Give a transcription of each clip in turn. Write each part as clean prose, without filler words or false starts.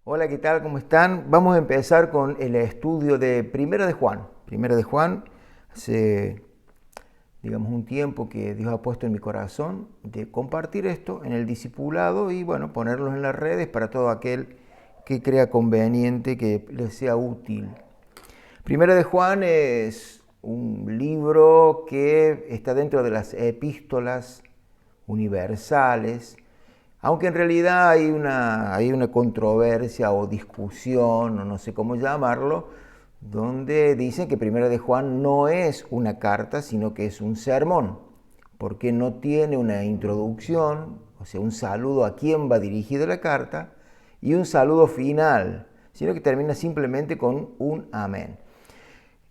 Hola, ¿qué tal? ¿Cómo están? Vamos a empezar con el estudio de Primera de Juan. Primera de Juan, hace, digamos, un tiempo que Dios ha puesto en mi corazón de compartir esto en el discipulado y, bueno, ponerlos en las redes para todo aquel que crea conveniente, que les sea útil. Primera de Juan es un libro que está dentro de las epístolas universales, aunque en realidad hay una controversia o discusión, o no sé cómo llamarlo, donde dicen que Primera de Juan no es una carta, sino que es un sermón, porque no tiene una introducción, o sea, un saludo a quién va dirigida la carta, y un saludo final, sino que termina simplemente con un amén.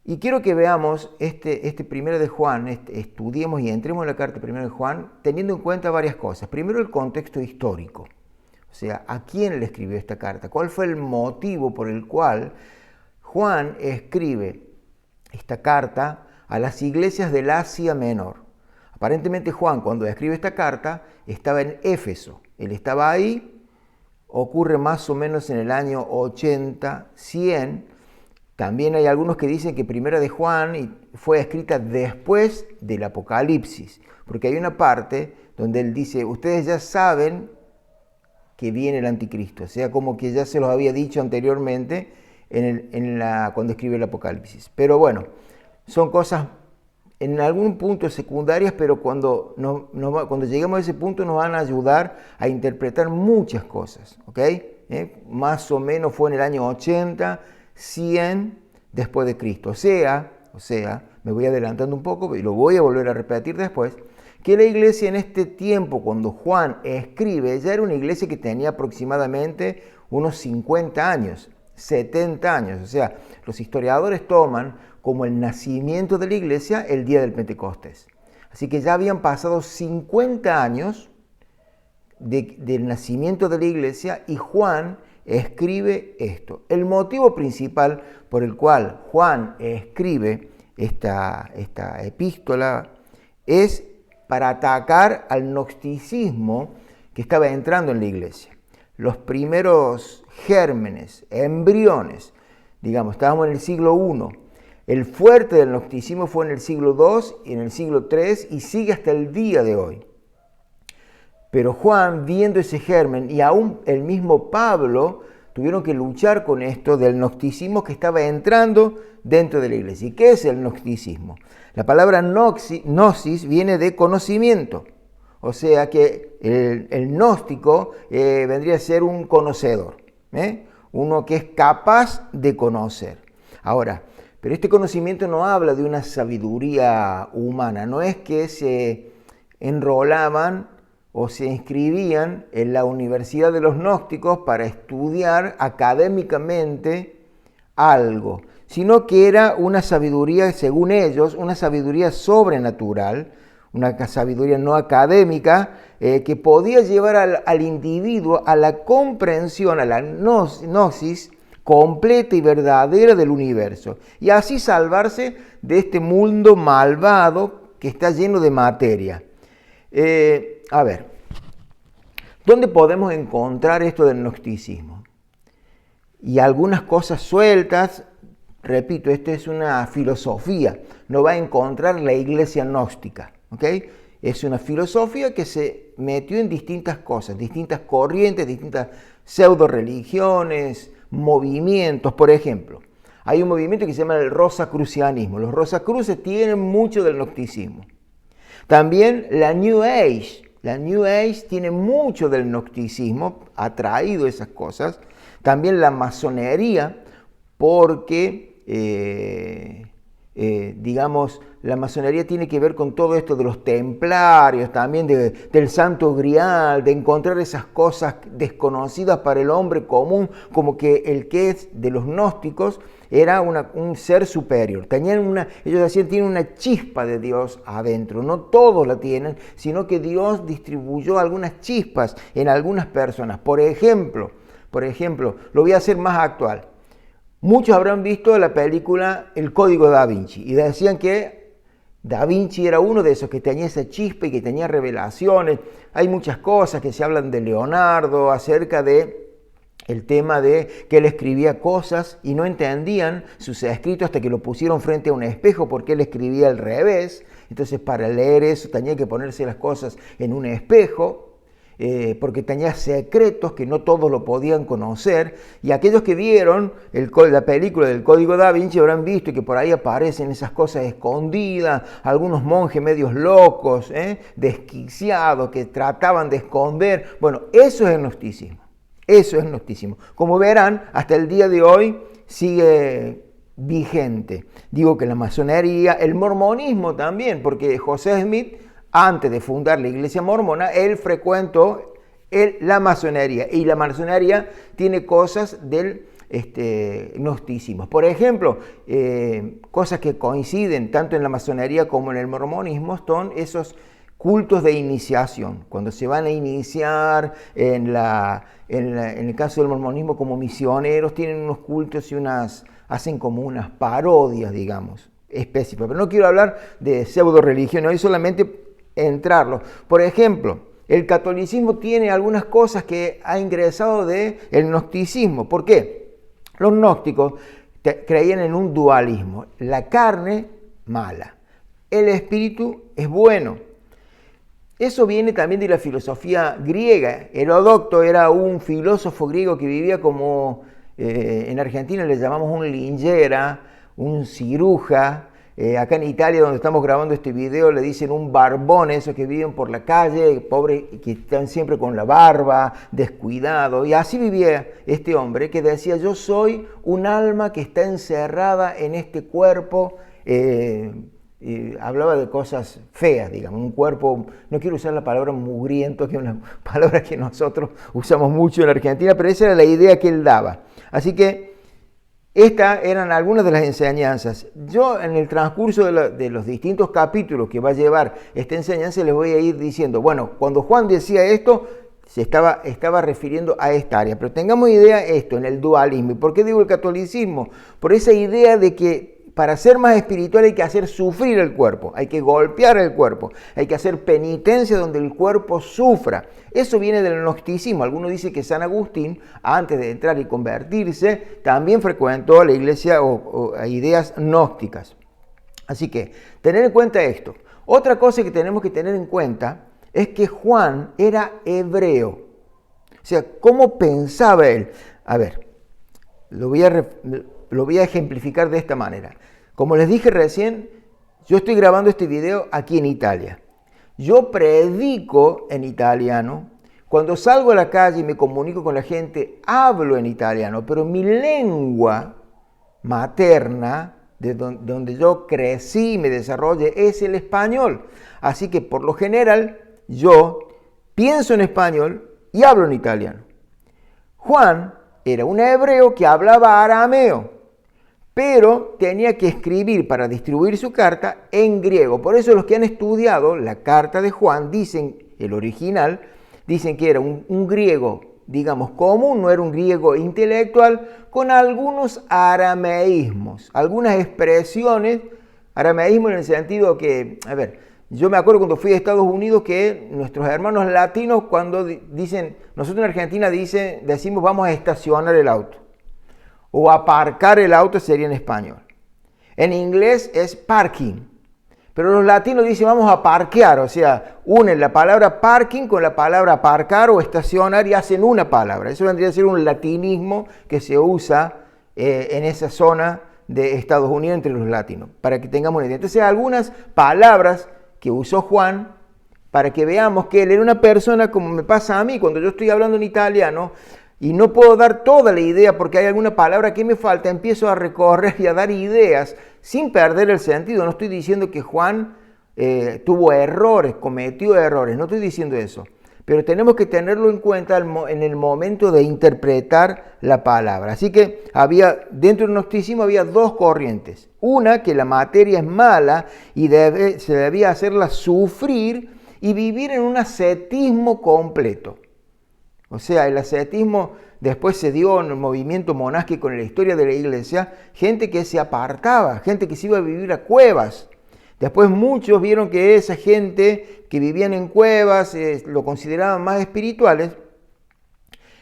Y quiero que veamos este Primero de Juan, estudiemos y entremos en la carta Primero de Juan, teniendo en cuenta varias cosas. Primero, el contexto histórico. O sea, ¿a quién le escribió esta carta? ¿Cuál fue el motivo por el cual Juan escribe esta carta a las iglesias del Asia Menor? Aparentemente Juan, cuando escribe esta carta, estaba en Éfeso. Él estaba ahí, ocurre más o menos en el año 80, 100. También hay algunos que dicen que Primera de Juan fue escrita después del Apocalipsis, porque hay una parte donde él dice, ustedes ya saben que viene el anticristo, o sea, como que ya se los había dicho anteriormente cuando escribe el Apocalipsis. Pero bueno, son cosas en algún punto secundarias, pero cuando lleguemos a ese punto nos van a ayudar a interpretar muchas cosas, ¿ok? Más o menos fue en el año 80, 100 después de Cristo. O sea, me voy adelantando un poco y lo voy a volver a repetir después, que la iglesia en este tiempo, cuando Juan escribe, ya era una iglesia que tenía aproximadamente unos 50 años, 70 años. O sea, los historiadores toman como el nacimiento de la iglesia el día del Pentecostés. Así que ya habían pasado 50 años del nacimiento de la iglesia y Juan escribe esto. El motivo principal por el cual Juan escribe esta epístola es para atacar al gnosticismo que estaba entrando en la iglesia. Los primeros gérmenes, embriones, digamos, estábamos en el siglo I. El fuerte del gnosticismo fue en el siglo II y en el siglo III y sigue hasta el día de hoy. Pero Juan, viendo ese germen, y aún el mismo Pablo, tuvieron que luchar con esto del gnosticismo que estaba entrando dentro de la iglesia. ¿Y qué es el gnosticismo? La palabra gnosis viene de conocimiento. O sea que el gnóstico vendría a ser un conocedor, uno que es capaz de conocer. Ahora, pero este conocimiento no habla de una sabiduría humana, no es que se enrolaban o se inscribían en la Universidad de los Gnósticos para estudiar académicamente algo, sino que era una sabiduría, según ellos, una sabiduría sobrenatural, una sabiduría no académica, que podía llevar al individuo a la comprensión, a la gnosis completa y verdadera del universo, y así salvarse de este mundo malvado que está lleno de materia. A ver, ¿dónde podemos encontrar esto del gnosticismo? Y algunas cosas sueltas, repito, esto es una filosofía, no va a encontrar la iglesia gnóstica, ¿ok? Es una filosofía que se metió en distintas cosas, distintas corrientes, distintas pseudo-religiones, movimientos. Por ejemplo, hay un movimiento que se llama el rosacrucianismo. Los rosacruces tienen mucho del gnosticismo. También la New Age. La New Age tiene mucho del gnosticismo, ha traído esas cosas. También la masonería, porque, digamos, la masonería tiene que ver con todo esto de los templarios, también del Santo Grial, de encontrar esas cosas desconocidas para el hombre común, como que el que es de los gnósticos era un ser superior. Ellos decían, tienen una chispa de Dios adentro. No todos la tienen, sino que Dios distribuyó algunas chispas en algunas personas. Por ejemplo, lo voy a hacer más actual. Muchos habrán visto la película El Código Da Vinci y decían que Da Vinci era uno de esos que tenía esa chispa y que tenía revelaciones. Hay muchas cosas que se hablan de Leonardo acerca de el tema de que él escribía cosas y no entendían sus escritos hasta que lo pusieron frente a un espejo porque él escribía al revés. Entonces para leer eso tenía que ponerse las cosas en un espejo. Porque tenía secretos que no todos lo podían conocer, y aquellos que vieron la película del Código Da Vinci habrán visto que por ahí aparecen esas cosas escondidas, algunos monjes medios locos, desquiciados, que trataban de esconder. Bueno, eso es el gnosticismo, eso es el gnosticismo. Como verán, hasta el día de hoy sigue vigente. Digo que la masonería, el mormonismo también, porque José Smith, antes de fundar la iglesia mormona, él frecuentó la masonería, y la masonería tiene cosas del gnosticismo. Por ejemplo, cosas que coinciden tanto en la masonería como en el mormonismo son esos cultos de iniciación. Cuando se van a iniciar en el caso del mormonismo como misioneros, tienen unos cultos y hacen como unas parodias, digamos, específicas. Pero no quiero hablar de pseudo religión, hoy solamente entrarlo. Por ejemplo, el catolicismo tiene algunas cosas que ha ingresado del gnosticismo. ¿Por qué? Los gnósticos creían en un dualismo. La carne, mala. El espíritu es bueno. Eso viene también de la filosofía griega. Heródoto era un filósofo griego que vivía como, en Argentina le llamamos un lingera, un ciruja. Acá en Italia, donde estamos grabando este video, le dicen un barbón, esos que viven por la calle, pobres, que están siempre con la barba, descuidado. Y así vivía este hombre que decía: yo soy un alma que está encerrada en este cuerpo. Hablaba de cosas feas, digamos, un cuerpo, no quiero usar la palabra mugriento, que es una palabra que nosotros usamos mucho en Argentina, pero esa era la idea que él daba. Así que estas eran algunas de las enseñanzas. Yo, en el transcurso de los distintos capítulos que va a llevar esta enseñanza, les voy a ir diciendo, bueno, cuando Juan decía esto, se estaba refiriendo a esta área. Pero tengamos idea esto, en el dualismo. ¿Y por qué digo el catolicismo? Por esa idea de que para ser más espiritual hay que hacer sufrir el cuerpo, hay que golpear el cuerpo, hay que hacer penitencia donde el cuerpo sufra. Eso viene del gnosticismo. Algunos dicen que San Agustín, antes de entrar y convertirse, también frecuentó la iglesia o ideas gnósticas. Así que, tener en cuenta esto. Otra cosa que tenemos que tener en cuenta es que Juan era hebreo. O sea, ¿cómo pensaba él? A ver, lo voy a ejemplificar de esta manera. Como les dije recién, yo estoy grabando este video aquí en Italia. Yo predico en italiano. Cuando salgo a la calle y me comunico con la gente, hablo en italiano, pero mi lengua materna, de donde yo crecí y me desarrollé, es el español. Así que por lo general yo pienso en español y hablo en italiano. Juan era un hebreo que hablaba arameo, pero tenía que escribir para distribuir su carta en griego. Por eso los que han estudiado la carta de Juan dicen, el original, dicen que era un griego, digamos, común, no era un griego intelectual, con algunos arameísmos, algunas expresiones, arameísmo en el sentido que, a ver, yo me acuerdo cuando fui a Estados Unidos que nuestros hermanos latinos cuando dicen, nosotros en Argentina decimos vamos a estacionar el auto. O aparcar el auto sería en español. En inglés es parking. Pero los latinos dicen vamos a parquear. O sea, unen la palabra parking con la palabra aparcar o estacionar y hacen una palabra. Eso vendría a ser un latinismo que se usa en esa zona de Estados Unidos entre los latinos. Para que tengamos una idea. Entonces, algunas palabras que usó Juan para que veamos que él era una persona como me pasa a mí cuando yo estoy hablando en italiano. Y no puedo dar toda la idea porque hay alguna palabra que me falta, empiezo a recorrer y a dar ideas sin perder el sentido. No estoy diciendo que Juan tuvo errores, cometió errores, no estoy diciendo eso. Pero tenemos que tenerlo en cuenta en el momento de interpretar la palabra. Así que dentro del gnosticismo había dos corrientes. Una, que la materia es mala y se debía hacerla sufrir y vivir en un ascetismo completo. O sea, el ascetismo después se dio en el movimiento monástico en la historia de la iglesia, gente que se apartaba, gente que se iba a vivir a cuevas. Después muchos vieron que esa gente que vivían en cuevas lo consideraban más espirituales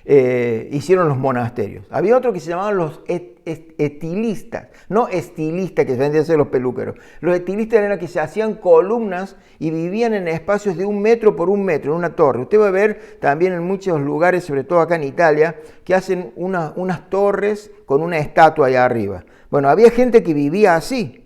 hicieron los monasterios. Había otro que se llamaban los estilistas, no estilistas que vendían a ser los peluqueros. Los estilistas eran los que se hacían columnas y vivían en espacios de 1 metro por 1 metro, en una torre. Usted va a ver también en muchos lugares, sobre todo acá en Italia, que hacen unas torres con una estatua allá arriba. Bueno, había gente que vivía así.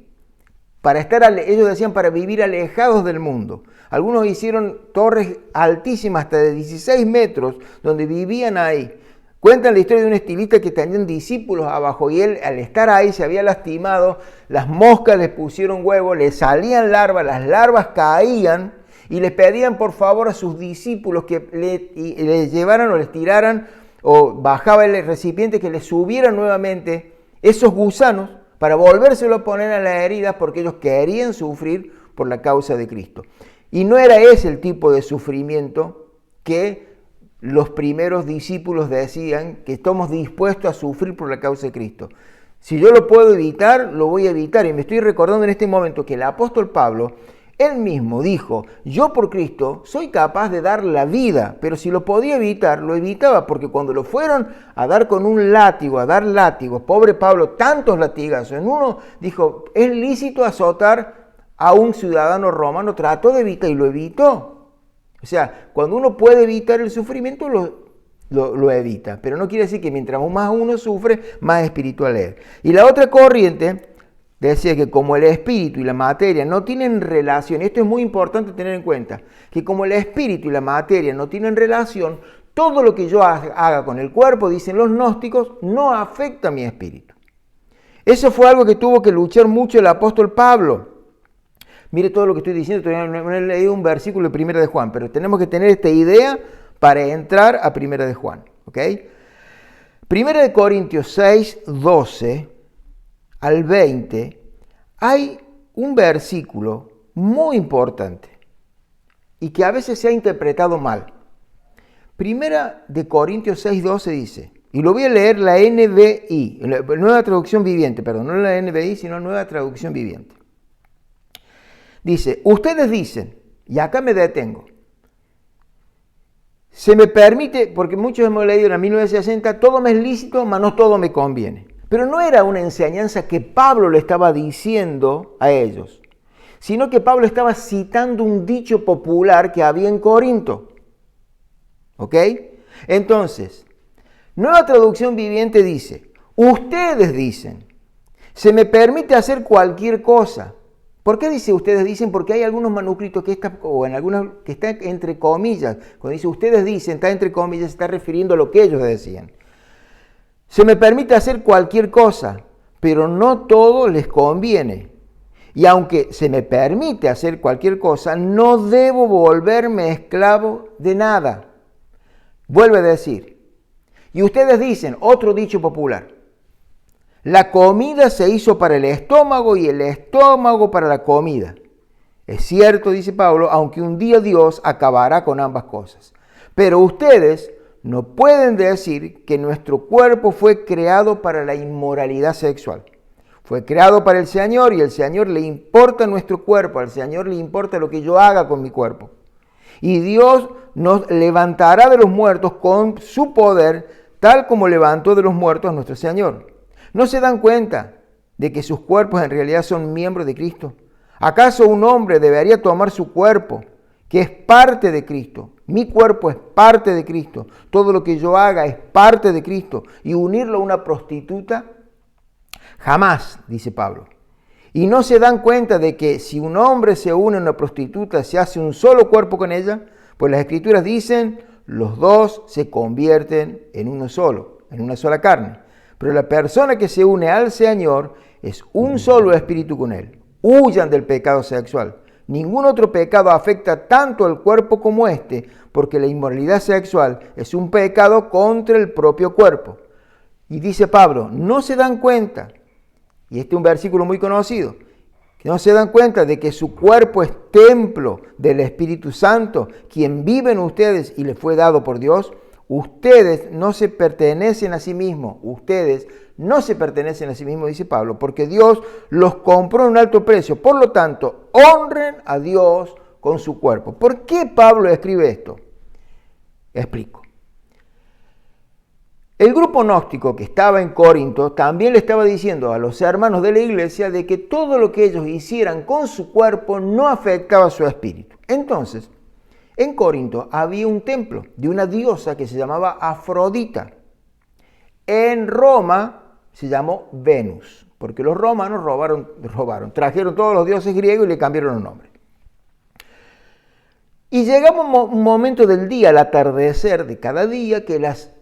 Ellos decían para vivir alejados del mundo. Algunos hicieron torres altísimas, hasta de 16 metros, donde vivían ahí. Cuentan la historia de un estilista que tenían discípulos abajo y él, al estar ahí, se había lastimado, las moscas le pusieron huevo, le salían larvas, las larvas caían y les pedían por favor a sus discípulos que le llevaran o les tiraran o bajaba el recipiente, que les subieran nuevamente esos gusanos para volvérselo a poner a las heridas, porque ellos querían sufrir por la causa de Cristo. Y no era ese el tipo de sufrimiento que los primeros discípulos decían, que estamos dispuestos a sufrir por la causa de Cristo. Si yo lo puedo evitar, lo voy a evitar. Y me estoy recordando en este momento que el apóstol Pablo, él mismo dijo, yo por Cristo soy capaz de dar la vida, pero si lo podía evitar, lo evitaba, porque cuando lo fueron a dar con un látigo, a dar látigos, pobre Pablo, tantos latigazos, en uno dijo, es lícito azotar a un ciudadano romano, trató de evitar y lo evitó. O sea, cuando uno puede evitar el sufrimiento, lo evita, pero no quiere decir que mientras más uno sufre, más espiritual es. Y la otra corriente decía que como el espíritu y la materia no tienen relación, esto es muy importante tener en cuenta, que como el espíritu y la materia no tienen relación, todo lo que yo haga con el cuerpo, dicen los gnósticos, no afecta a mi espíritu. Eso fue algo que tuvo que luchar mucho el apóstol Pablo. Mire todo lo que estoy diciendo, todavía no he leído un versículo de 1 de Juan, pero tenemos que tener esta idea para entrar a 1 de Juan. ¿Ok? 1 de Corintios 6, 12 al 20, hay un versículo muy importante y que a veces se ha interpretado mal. 1 de Corintios 6, 12 dice, y lo voy a leer la NVI, Nueva Traducción Viviente, perdón, no la NVI, sino Nueva Traducción Viviente. Dice, ustedes dicen, y acá me detengo, se me permite, porque muchos hemos leído en la 1960, todo me es lícito, mas no todo me conviene. Pero no era una enseñanza que Pablo le estaba diciendo a ellos, sino que Pablo estaba citando un dicho popular que había en Corinto. ¿Ok? Entonces, Nueva Traducción Viviente dice, ustedes dicen, se me permite hacer cualquier cosa. ¿Por qué dice ustedes dicen? Porque hay algunos manuscritos que están entre comillas. Cuando dice ustedes dicen, está entre comillas, se está refiriendo a lo que ellos decían. Se me permite hacer cualquier cosa, pero no todo les conviene. Y aunque se me permite hacer cualquier cosa, no debo volverme esclavo de nada. Vuelve a decir. Y ustedes dicen, otro dicho popular, la comida se hizo para el estómago y el estómago para la comida. Es cierto, dice Pablo, aunque un día Dios acabará con ambas cosas. Pero ustedes no pueden decir que nuestro cuerpo fue creado para la inmoralidad sexual. Fue creado para el Señor y al Señor le importa nuestro cuerpo, al Señor le importa lo que yo haga con mi cuerpo. Y Dios nos levantará de los muertos con su poder, tal como levantó de los muertos a nuestro Señor. ¿No se dan cuenta de que sus cuerpos en realidad son miembros de Cristo? ¿Acaso un hombre debería tomar su cuerpo, que es parte de Cristo? Mi cuerpo es parte de Cristo. Todo lo que yo haga es parte de Cristo. ¿Y unirlo a una prostituta? Jamás, dice Pablo. ¿Y no se dan cuenta de que si un hombre se une a una prostituta, se hace un solo cuerpo con ella? Pues las Escrituras dicen, los dos se convierten en uno solo, en una sola carne. Pero la persona que se une al Señor es un solo espíritu con Él. Huyan del pecado sexual. Ningún otro pecado afecta tanto al cuerpo como este, porque la inmoralidad sexual es un pecado contra el propio cuerpo. Y dice Pablo, no se dan cuenta, y este es un versículo muy conocido, que no se dan cuenta de que su cuerpo es templo del Espíritu Santo, quien vive en ustedes y les fue dado por Dios. Ustedes no se pertenecen a sí mismos, ustedes no se pertenecen a sí mismos, dice Pablo, porque Dios los compró a un alto precio. Por lo tanto, honren a Dios con su cuerpo. ¿Por qué Pablo escribe esto? Explico. El grupo gnóstico que estaba en Corinto también le estaba diciendo a los hermanos de la iglesia de que todo lo que ellos hicieran con su cuerpo no afectaba su espíritu. Entonces, en Corinto había un templo de una diosa que se llamaba Afrodita. En Roma se llamó Venus, porque los romanos trajeron todos los dioses griegos y le cambiaron los nombres. Y llegaba un momento del día, al atardecer de cada día, que las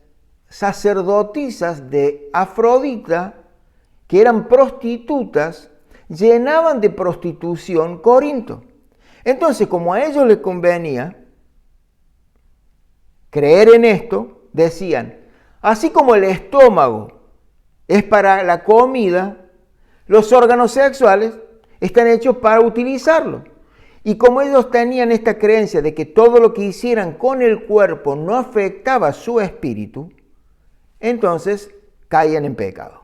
sacerdotisas de Afrodita, que eran prostitutas, llenaban de prostitución Corinto. Entonces, como a ellos les convenía creer en esto, decían, así como el estómago es para la comida, los órganos sexuales están hechos para utilizarlo. Y como ellos tenían esta creencia de que todo lo que hicieran con el cuerpo no afectaba su espíritu, entonces caían en pecado.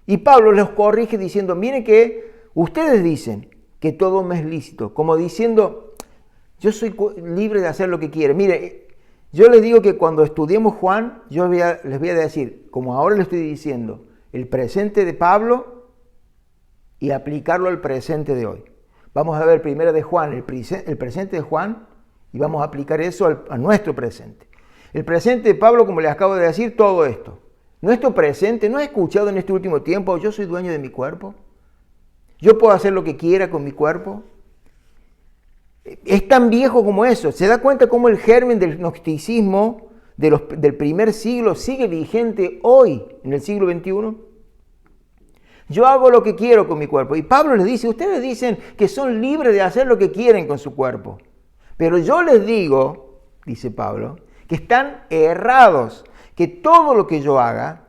Y Pablo los corrige diciendo, miren que ustedes dicen que todo me es lícito, como diciendo, yo soy libre de hacer lo que quiera. Mire, yo les digo que cuando estudiemos Juan, les voy a decir, como ahora le estoy diciendo, el presente de Pablo y aplicarlo al presente de hoy. Vamos a ver primero de Juan, el presente de Juan, y vamos a aplicar eso a nuestro presente. El presente de Pablo, como les acabo de decir, todo esto. Nuestro presente, ¿no he escuchado en este último tiempo, yo soy dueño de mi cuerpo? ¿Yo puedo hacer lo que quiera con mi cuerpo? Es tan viejo como eso. ¿Se da cuenta cómo el germen del gnosticismo del primer siglo sigue vigente hoy, en el siglo XXI? Yo hago lo que quiero con mi cuerpo. Y Pablo les dice, ustedes dicen que son libres de hacer lo que quieren con su cuerpo. Pero yo les digo, dice Pablo, que están errados, que todo lo que yo haga,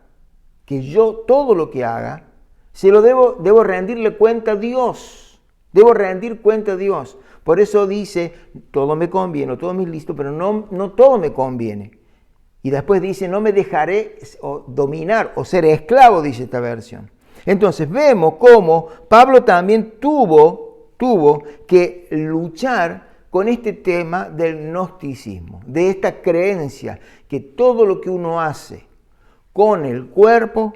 todo lo que haga, se lo debo rendirle cuenta a Dios. Debo rendir cuenta a Dios. Por eso dice, todo me conviene, todo me es listo, pero no todo me conviene. Y después dice, no me dejaré dominar o ser esclavo, dice esta versión. Entonces vemos cómo Pablo también tuvo que luchar con este tema del gnosticismo, de esta creencia que todo lo que uno hace con el cuerpo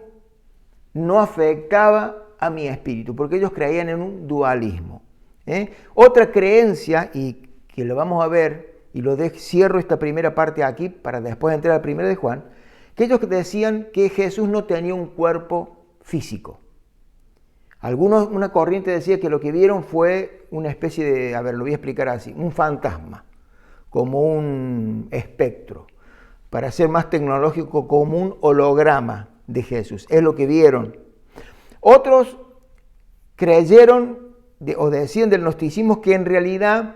no afectaba a mi espíritu, porque ellos creían en un dualismo. Otra creencia, y que lo vamos a ver, y cierro esta primera parte aquí para después entrar al primero de Juan, que ellos decían que Jesús no tenía un cuerpo físico. Una corriente decía que lo que vieron fue una especie de, lo voy a explicar así, un fantasma, como un espectro, para ser más tecnológico, como un holograma de Jesús, es lo que vieron. Otros creyeron o decían del gnosticismo que en realidad,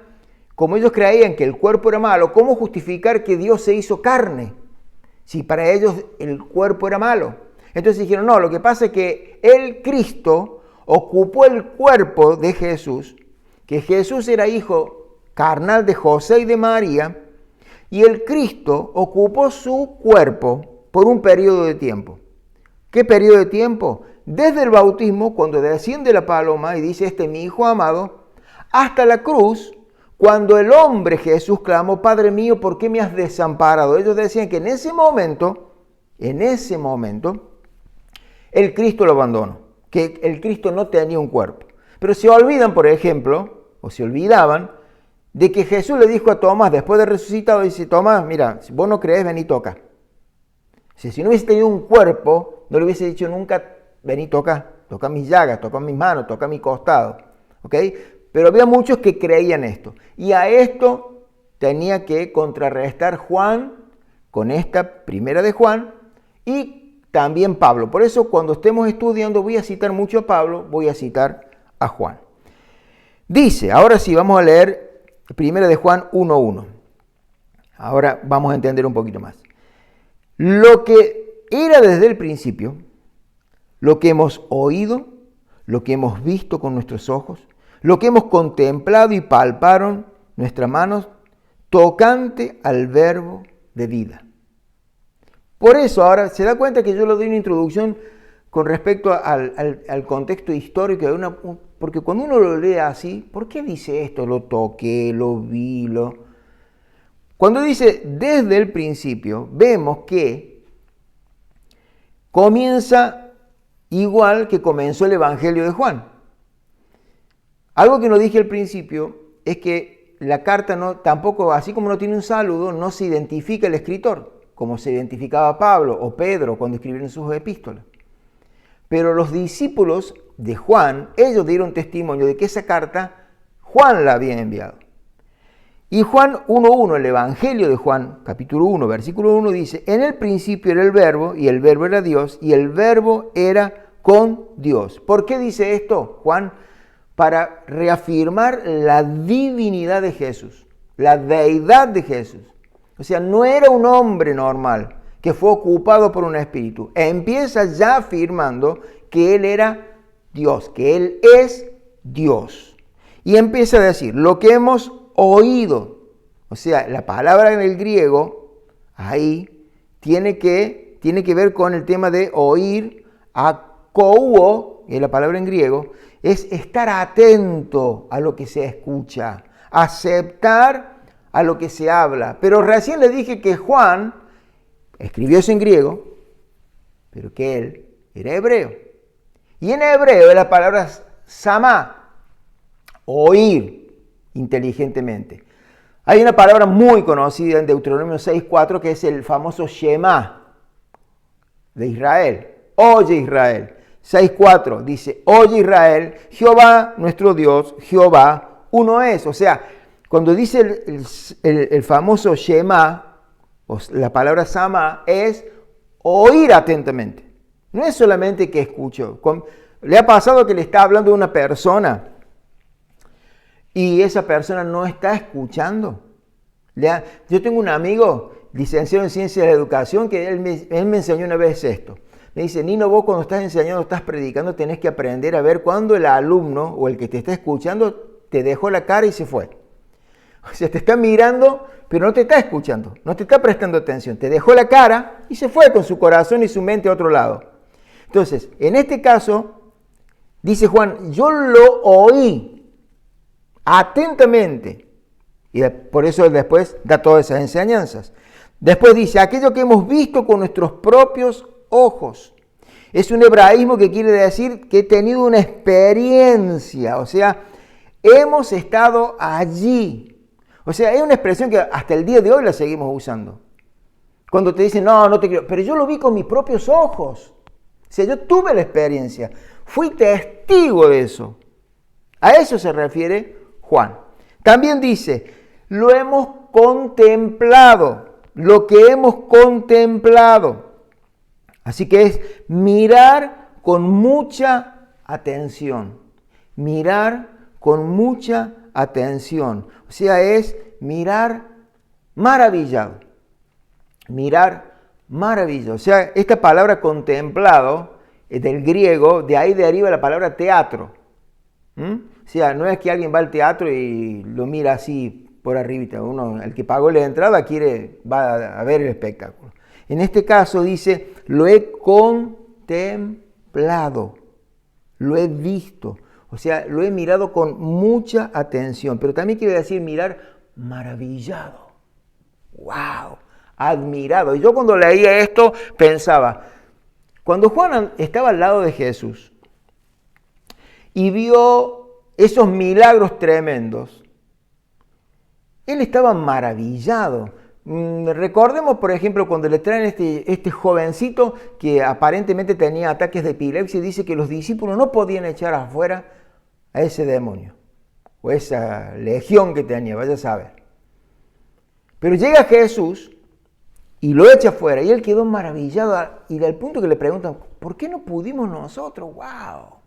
como ellos creían que el cuerpo era malo, ¿cómo justificar que Dios se hizo carne? Si para ellos el cuerpo era malo. Entonces dijeron, no, lo que pasa es que el Cristo ocupó el cuerpo de Jesús, que Jesús era hijo carnal de José y de María, y el Cristo ocupó su cuerpo por un periodo de tiempo. ¿Qué periodo de tiempo? Desde el bautismo, cuando desciende la paloma y dice, este es mi hijo amado, hasta la cruz, cuando el hombre Jesús clamó, Padre mío, ¿por qué me has desamparado? Ellos decían que en ese momento, el Cristo lo abandonó, que el Cristo no tenía un cuerpo. Pero se olvidan, por ejemplo, o se olvidaban, de que Jesús le dijo a Tomás, después de resucitado, dice, Tomás, mira, si vos no crees, vení, toca. Si no hubiese tenido un cuerpo, no le hubiese dicho nunca, vení, toca mis llagas, toca mis manos, toca mi costado. ¿Ok? Pero había muchos que creían esto. Y a esto tenía que contrarrestar Juan con esta primera de Juan y también Pablo. Por eso cuando estemos estudiando voy a citar mucho a Pablo, voy a citar a Juan. Dice, ahora sí, vamos a leer primera de Juan 1:1. Ahora vamos a entender un poquito más. Lo que era desde el principio, lo que hemos oído, lo que hemos visto con nuestros ojos, lo que hemos contemplado y palparon nuestras manos, tocante al verbo de vida. Por eso ahora se da cuenta que yo le doy una introducción con respecto al contexto histórico, porque cuando uno lo lee así, ¿por qué dice esto? Lo toqué, lo vi, Cuando dice desde el principio, vemos que comienza igual que comenzó el Evangelio de Juan. Algo que no dije al principio es que la carta tampoco, así como no tiene un saludo, no se identifica el escritor, como se identificaba Pablo o Pedro cuando escribieron sus epístolas. Pero los discípulos de Juan, ellos dieron testimonio de que esa carta Juan la había enviado. Y Juan 1.1, el Evangelio de Juan, capítulo 1, versículo 1, dice: en el principio era el Verbo, y el Verbo era Dios, y el Verbo era con Dios. ¿Por qué dice esto Juan? Para reafirmar la divinidad de Jesús, la deidad de Jesús. O sea, no era un hombre normal que fue ocupado por un espíritu. Empieza ya afirmando que Él era Dios, que Él es Dios. Y empieza a decir, lo que hemos oído, o sea, la palabra en el griego, ahí, tiene que ver con el tema de oír, akouo, que es la palabra en griego, es estar atento a lo que se escucha, aceptar a lo que se habla. Pero recién le dije que Juan escribió eso en griego, pero que él era hebreo. Y en hebreo la palabra es samá, oír inteligentemente. Hay una palabra muy conocida en Deuteronomio 6.4 que es el famoso Shema de Israel. Oye Israel. 6.4 dice, oye Israel, Jehová nuestro Dios, Jehová uno es. O sea, cuando dice el famoso Shema, o la palabra Sama, es oír atentamente. No es solamente que escucho. ¿Le ha pasado que le está hablando a una persona y esa persona no está escuchando? Yo tengo un amigo licenciado en Ciencias de la Educación que él me enseñó una vez esto. Me dice, Nino, vos cuando estás enseñando, estás predicando, tenés que aprender a ver cuándo el alumno o el que te está escuchando te dejó la cara y se fue. O sea, te está mirando, pero no te está escuchando, no te está prestando atención. Te dejó la cara y se fue con su corazón y su mente a otro lado. Entonces, en este caso, dice Juan, yo lo oí atentamente. Y por eso después da todas esas enseñanzas. Después dice, aquello que hemos visto con nuestros propios ojos. Es un hebraísmo que quiere decir que he tenido una experiencia, o sea, hemos estado allí. O sea, es una expresión que hasta el día de hoy la seguimos usando. Cuando te dicen, no te creo, pero yo lo vi con mis propios ojos. O sea, yo tuve la experiencia, fui testigo de eso. A eso se refiere Juan. También dice, lo hemos contemplado, lo que hemos contemplado. Así que es mirar con mucha atención, mirar con mucha atención. O sea, es mirar maravillado, mirar maravillado. O sea, esta palabra contemplado es del griego, de ahí deriva la palabra teatro. O sea, no es que alguien va al teatro y lo mira así por arribita. El que pagó la entrada va a ver el espectáculo. En este caso dice, lo he contemplado, lo he visto, o sea, lo he mirado con mucha atención, pero también quiere decir mirar maravillado, wow, admirado. Y yo cuando leía esto pensaba, cuando Juan estaba al lado de Jesús y vio esos milagros tremendos, él estaba maravillado. Recordemos, por ejemplo, cuando le traen este jovencito que aparentemente tenía ataques de epilepsia y dice que los discípulos no podían echar afuera a ese demonio o esa legión que tenía, vaya a saber. Pero llega Jesús y lo echa afuera y él quedó maravillado y del punto que le preguntan, ¿por qué no pudimos nosotros? ¡Wow!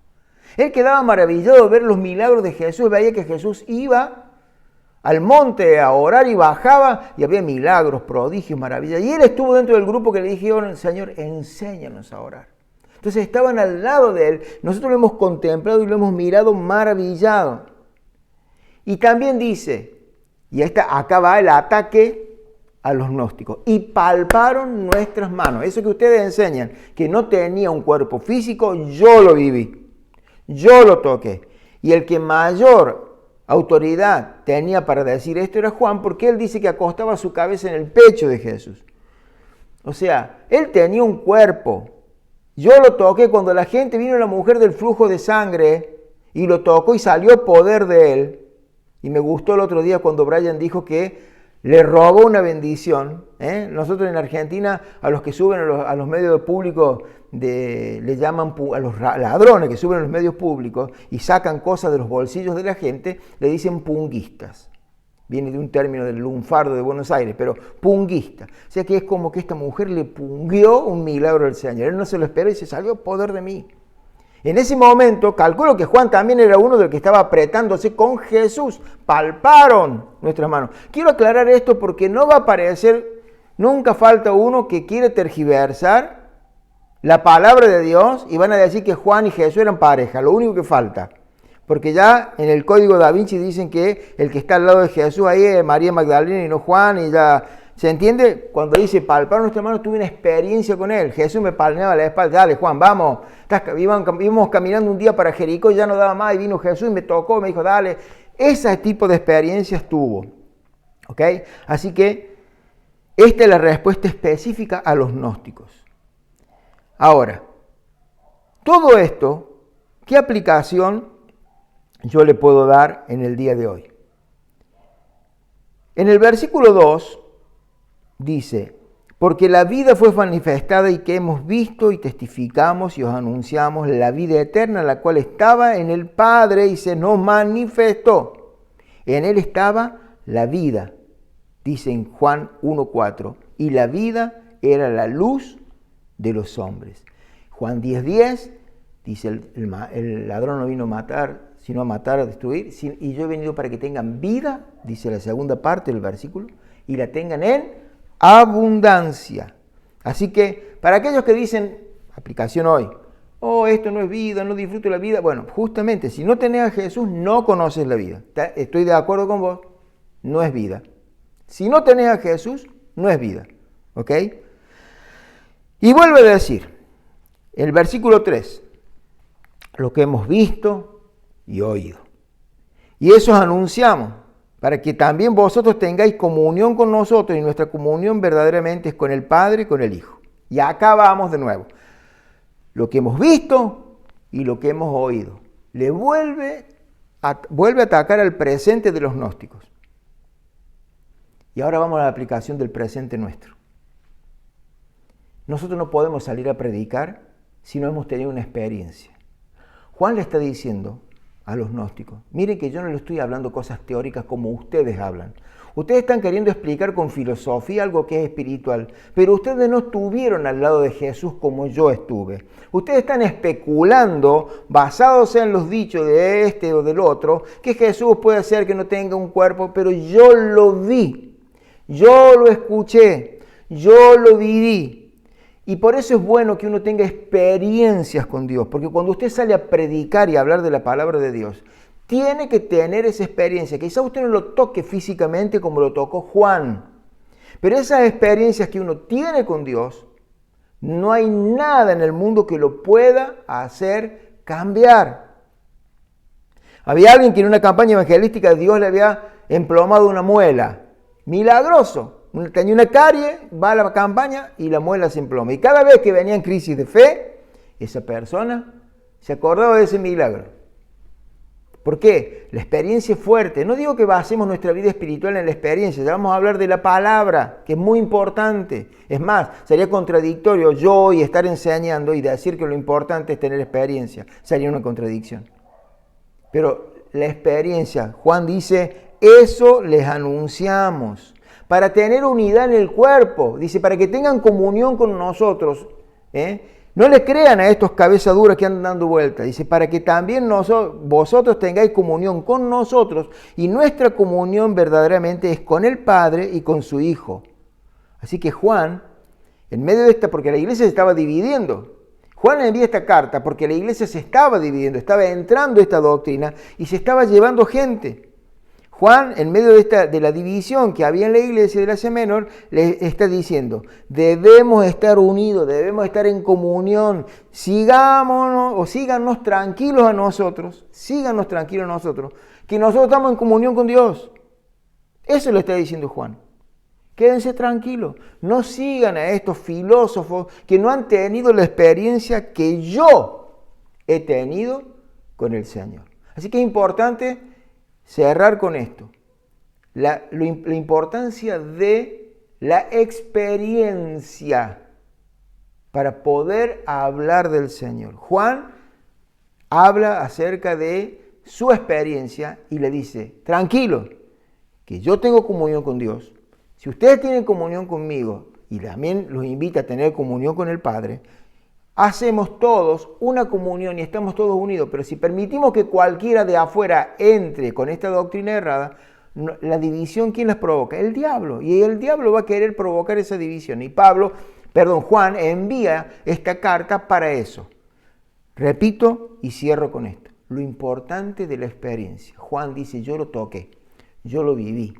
Él quedaba maravillado de ver los milagros de Jesús, veía que Jesús iba al monte a orar y bajaba y había milagros, prodigios, maravillas. Y él estuvo dentro del grupo que le dijeron, Señor, enséñanos a orar. Entonces estaban al lado de él. Nosotros lo hemos contemplado y lo hemos mirado maravillado. Y también dice, y acá va el ataque a los gnósticos. Y palparon nuestras manos. Eso que ustedes enseñan, que no tenía un cuerpo físico, yo lo viví. Yo lo toqué. Y el que mayor autoridad tenía para decir esto era Juan, porque él dice que acostaba su cabeza en el pecho de Jesús. O sea, él tenía un cuerpo, Yo lo toqué cuando la gente vino, la mujer del flujo de sangre, y lo tocó y salió poder de él. Y me gustó el otro día cuando Brian dijo que le robó una bendición. Nosotros en Argentina, a los que suben a los medios públicos, le llaman a los ladrones que suben a los medios públicos y sacan cosas de los bolsillos de la gente, le dicen punguistas. Viene de un término del lunfardo de Buenos Aires, pero punguista. O sea que es como que esta mujer le punguió un milagro al Señor. Él no se lo esperó y se salió poder de mí. En ese momento, calculo que Juan también era uno del que estaba apretándose con Jesús. Palparon nuestras manos. Quiero aclarar esto porque no va a aparecer, nunca falta uno que quiere tergiversar la palabra de Dios y van a decir que Juan y Jesús eran pareja. Lo único que falta. Porque ya en el Código Da Vinci dicen que el que está al lado de Jesús ahí es María Magdalena y no Juan, y ya se entiende cuando dice palparon nuestras manos, tuve una experiencia con él. Jesús me palmeaba la espalda, dale Juan, vamos. Íbamos caminando un día para Jericó y ya no daba más y vino Jesús y me tocó, me dijo, dale. Ese tipo de experiencias tuvo. ¿Ok? Así que esta es la respuesta específica a los gnósticos. Ahora, todo esto, ¿qué aplicación yo le puedo dar en el día de hoy? En el versículo 2 dice, porque la vida fue manifestada y que hemos visto y testificamos y os anunciamos la vida eterna, la cual estaba en el Padre y se nos manifestó. En él estaba la vida, dice en Juan 1:4, y la vida era la luz de los hombres. Juan 10:10 dice, el ladrón no vino a matar, sino a matar, a destruir, y yo he venido para que tengan vida, dice la segunda parte del versículo, y la tengan en abundancia. Así que, para aquellos que dicen, aplicación hoy, esto no es vida, no disfruto la vida, bueno, justamente, si no tenés a Jesús, no conoces la vida. Estoy de acuerdo con vos, no es vida. Si no tenés a Jesús, no es vida. ¿Ok? Y vuelve a decir, el versículo 3, lo que hemos visto y oído. Y eso anunciamos, para que también vosotros tengáis comunión con nosotros, y nuestra comunión verdaderamente es con el Padre y con el Hijo. Y acá vamos de nuevo. Lo que hemos visto y lo que hemos oído. Le vuelve a atacar al presente de los gnósticos. Y ahora vamos a la aplicación del presente nuestro. Nosotros no podemos salir a predicar si no hemos tenido una experiencia. Juan le está diciendo a los gnósticos, miren que yo no le estoy hablando cosas teóricas como ustedes hablan. Ustedes están queriendo explicar con filosofía algo que es espiritual, pero ustedes no estuvieron al lado de Jesús como yo estuve. Ustedes están especulando, basados en los dichos de este o del otro, que Jesús puede ser que no tenga un cuerpo, pero yo lo vi, yo lo escuché, yo lo viví. Y por eso es bueno que uno tenga experiencias con Dios, porque cuando usted sale a predicar y a hablar de la palabra de Dios, tiene que tener esa experiencia. Quizá usted no lo toque físicamente como lo tocó Juan, pero esas experiencias que uno tiene con Dios, no hay nada en el mundo que lo pueda hacer cambiar. Había alguien que en una campaña evangelística Dios le había emplomado una muela. Milagroso. Tenía una carie, va a la campaña y la muela se emploma. Y cada vez que venía en crisis de fe, esa persona se acordaba de ese milagro. ¿Por qué? La experiencia es fuerte. No digo que basemos nuestra vida espiritual en la experiencia, ya vamos a hablar de la palabra, que es muy importante. Es más, sería contradictorio yo hoy estar enseñando y decir que lo importante es tener experiencia. Sería una contradicción. Pero la experiencia, Juan dice, eso les anunciamos. Para tener unidad en el cuerpo, dice, para que tengan comunión con nosotros. No le crean a estos cabezas duras que andan dando vueltas. Dice, para que también vosotros tengáis comunión con nosotros, y nuestra comunión verdaderamente es con el Padre y con su Hijo. Así que Juan, en medio de esta, porque la iglesia se estaba dividiendo, Juan envía esta carta porque la iglesia se estaba dividiendo, estaba entrando esta doctrina y se estaba llevando gente. Juan, en medio de la división que había en la iglesia de Asia Menor, le está diciendo, debemos estar unidos, debemos estar en comunión, síganos tranquilos a nosotros, que nosotros estamos en comunión con Dios. Eso le está diciendo Juan, quédense tranquilos. No sigan a estos filósofos que no han tenido la experiencia que yo he tenido con el Señor. Así que es importante cerrar con esto. La importancia de la experiencia para poder hablar del Señor. Juan habla acerca de su experiencia y le dice, tranquilo, que yo tengo comunión con Dios. Si ustedes tienen comunión conmigo y también los invita a tener comunión con el Padre, hacemos todos una comunión y estamos todos unidos. Pero si permitimos que cualquiera de afuera entre con esta doctrina errada, la división, ¿quién las provoca? El diablo. Y el diablo va a querer provocar esa división. Y Juan envía esta carta para eso. Repito y cierro con esto. Lo importante de la experiencia. Juan dice, yo lo toqué, yo lo viví,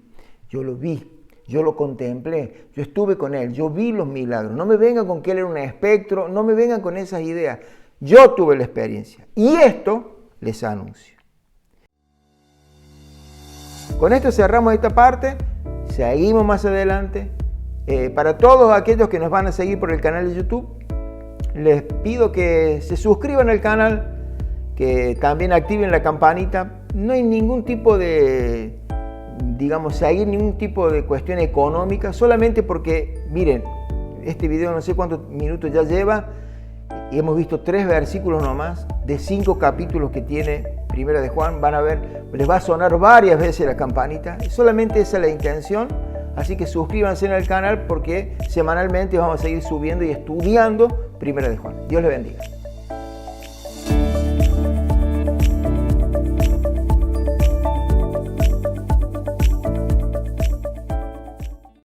yo lo vi, yo lo contemplé, yo estuve con él, yo vi los milagros. No me vengan con que él era un espectro, no me vengan con esas ideas. Yo tuve la experiencia y esto les anuncio. Con esto cerramos esta parte, seguimos más adelante. Para todos aquellos que nos van a seguir por el canal de YouTube, les pido que se suscriban al canal, que también activen la campanita. No hay ningún tipo de, seguir ningún tipo de cuestión económica, solamente porque, miren, este video no sé cuántos minutos ya lleva y hemos visto 3 versículos nomás de 5 capítulos que tiene Primera de Juan. Van a ver, les va a sonar varias veces la campanita. Solamente esa es la intención. Así que suscríbanse al canal porque semanalmente vamos a seguir subiendo y estudiando Primera de Juan. Dios les bendiga.